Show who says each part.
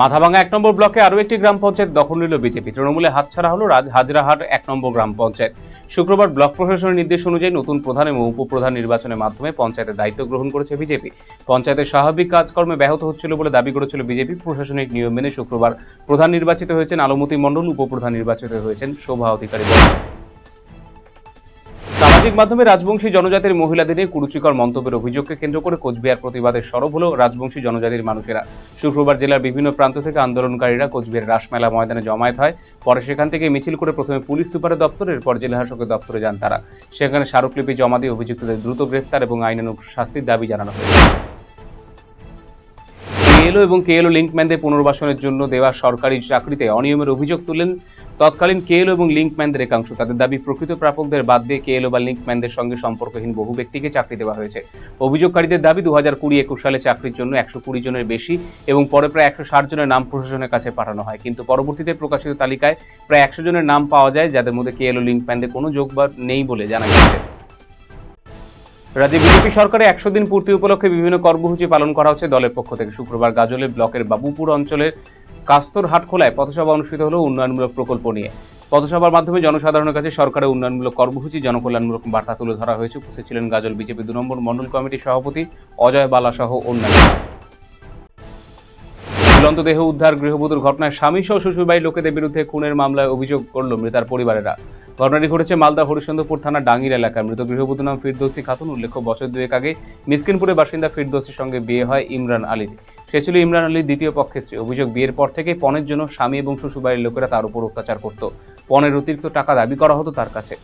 Speaker 1: মাথাভাঙা ১ নম্বর ব্লকে আরও একটি গ্রাম পঞ্চায়েত দখল নিল বিজেপি। তৃণমূলে হাতছাড়া হলো হাজরাহাট ১ নম্বর গ্রাম পঞ্চায়েত। শুক্রবার ব্লক প্রশাসনের নির্দেশ অনুযায়ী নতুন প্রধান এবং উপপ্রধান নির্বাচনের মাধ্যমে পঞ্চায়েতের দায়িত্ব গ্রহণ করেছে বিজেপি। পঞ্চায়েতের স্বাভাবিক কাজকর্মে ব্যাহত হচ্ছিল বলে দাবি করেছিল বিজেপি। প্রশাসনিক নিয়ম মেনে শুক্রবার প্রধান নির্বাচিত হয়েছেন আলমতি মণ্ডল, উপপ্রধান নির্বাচিত হয়েছেন শোভা অধিকারী। সামাজিক মাধ্যমে রাজবংশী জনজাতির মহিলাদের নিয়ে কুরুচিকর মন্তব্যের অভিযোগকে কেন্দ্র করে কোচবিহার প্রতিবাদের সরব হল রাজবংশী জনজাতির মানুষেরা। শুক্রবার জেলার বিভিন্ন প্রান্ত থেকে আন্দোলনকারীরা কোচবিহার রাসমেলা ময়দানে জমায়েত হয়। পরে সেখান থেকে মিছিল করে প্রথমে পুলিশ সুপারের দপ্তর, এরপর জেলা শাসকের দপ্তরে যান তারা। সেখানে স্মারকলিপি জমা দিয়ে অভিযুক্তদের দ্রুত গ্রেফতার এবং আইনানুগ শাস্তির দাবি জানানো হয়েছে। কেএলও এবং কেএলও লিঙ্কম্যানদের পুনর্বাসনের জন্য দেওয়া সরকারি চাকরিতে অনিয়মের অভিযোগ তুললেন তৎকালীন কেএলও এবং লিঙ্কম্যানদের একাংশ। তাদের দাবি, প্রকৃত প্রাপকদের বাদ দিয়ে কেএলও বা লিঙ্কম্যানদের সঙ্গে সম্পর্কহীন বহু ব্যক্তিকে চাকরি দেওয়া হয়েছে। অভিযোগকারীদের দাবি, 2020-21 সালে চাকরির জন্য 120 জনের বেশি এবং পরে প্রায় 160 জনের নাম প্রশাসনের কাছে পাঠানো হয়, কিন্তু পরবর্তীতে প্রকাশিত তালিকায় প্রায় 100 জনের নাম পাওয়া যায়, যাদের মধ্যে কেএলও লিঙ্কম্যানদের কোনো যোগ বা নেই বলে জানা গেছে। রাজ্যে বিজেপি সরকারের 100 দিন পূর্তি উপলক্ষে বিভিন্ন কর্মসূচি পালন করা হচ্ছে দলের পক্ষ থেকে। শুক্রবার গাজলের ব্লকের বাবুপুর অঞ্চলের কাস্তর হাটখোলায় পথসভা অনুষ্ঠিত হলো উন্নয়নমূলক প্রকল্প নিয়ে। পথসভার মাধ্যমে জনসাধারণের কাছে সরকারের উন্নয়নমূলক কর্মসূচি, জনকল্যাণমূলক বার্তা তুলে ধরা হয়েছে। উপস্থিত ছিলেন গাজল বিজেপি 2 নম্বর মণ্ডল কমিটির সভাপতি অজয় বালা সহ অন্যান্যরা। ঝুলন্ত দেহ উদ্ধার গৃহবধূর ঘটনায় স্বামী সহ শ্বশুরবাড়ির লোকেদের বিরুদ্ধে খুনের মামলায় অভিযোগ করল মৃতার পরিবারেরা। ঘটনাটি ঘটেছে মালদা হরিশ্চন্দ্রপুর থানার ডাঙ্গির এলাকায়। মৃত গৃহবধূর নাম ফিরদৌসী খাতুন। উল্লেখ্য, বছর 2 আগে মিসকিনপুরের বাসিন্দা ফিরদৌসীর সঙ্গে বিয়ে হয় ইমরান আলীর। সে ছিল ইমরান আলীর দ্বিতীয় পক্ষের স্ত্রী। অভিযোগ, বিয়ের পর থেকেই পণের জন্য স্বামী এবং শ্বশুরবাড়ির লোকেরা তার উপর অত্যাচার করত। পণের অতিরিক্ত টাকা দাবি করা হতো তার কাছে।